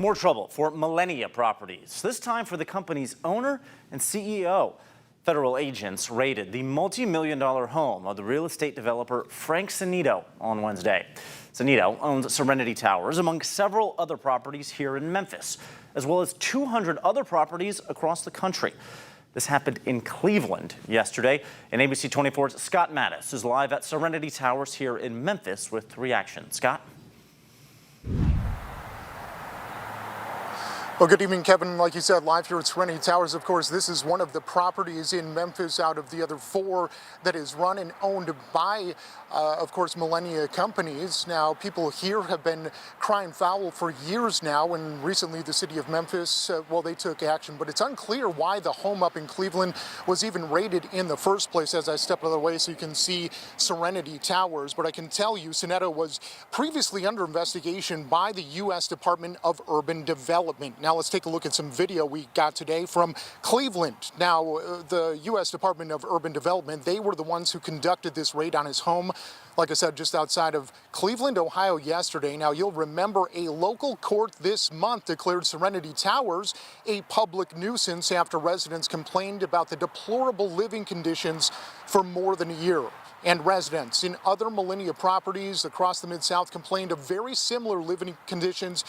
More trouble for Millennia Properties, this time for the company's owner and CEO. Federal agents raided the multi-million-dollar home of the real estate developer Frank Sinito on Wednesday. Sinito owns Serenity Towers, among several other properties here in Memphis, as well as 200 other properties across the country. This happened in Cleveland yesterday, and ABC 24's Scott Mattis is live at Serenity Towers here in Memphis with reaction. Scott? Well, good evening, Kevin. Like you said, live here at Serenity Towers. Of course, this is one of the properties in Memphis out of the other four that is run and owned by, of course, Millennia Companies. Now, people here have been crying foul for years now, and recently the city of Memphis, they took action. But it's unclear why the home up in Cleveland was even raided in the first place. As I step out of the way so you can see Serenity Towers. But I can tell you, Sinito was previously under investigation by the U.S. Department of Urban Development. Now let's take a look at some video we got today from Cleveland. Now, the U.S. Department of Urban Development, they were the ones who conducted this raid on his home, like I said, just outside of Cleveland, Ohio yesterday. Now, you'll remember a local court this month declared Serenity Towers a public nuisance after residents complained about the deplorable living conditions for more than a year. And residents in other Millennia properties across the Mid-South complained of very similar living conditions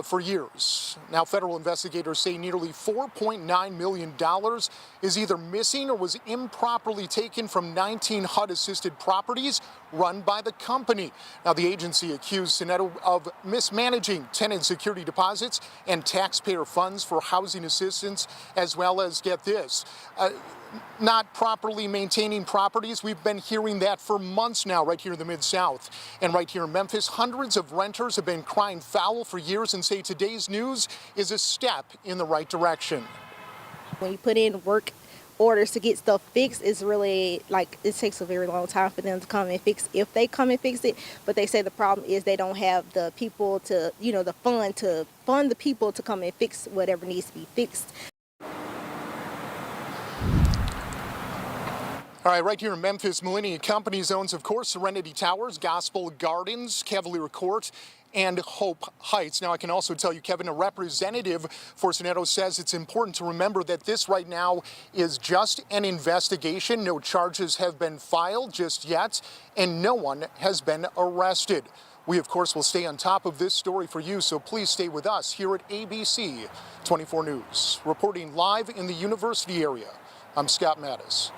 for years. Now, federal investigators say nearly $4.9 million is either missing or was improperly taken from 19 HUD-assisted properties run by the company. Now, the agency accused Sinito of mismanaging tenant security deposits and taxpayer funds for housing assistance, as well as, get this, not properly maintaining properties. We've been hearing that for months now right here in the Mid-South. And right here in Memphis, hundreds of renters have been crying foul for years and say today's news is a step in the right direction. When you put in work orders to get stuff fixed, it's really it takes a very long time for them to come and fix, if they come and fix it. But they say the problem is they don't have the people to, the fund to fund the people to come and fix whatever needs to be fixed. All right, right here in Memphis, Millennia Companies owns, of course, Serenity Towers, Gospel Gardens, Cavalier Court, and Hope Heights. Now, I can also tell you, Kevin, a representative for Sinito says it's important to remember that this right now is just an investigation. No charges have been filed just yet, and no one has been arrested. We, of course, will stay on top of this story for you, so please stay with us here at ABC 24 News. Reporting live in the university area, I'm Scott Mattis.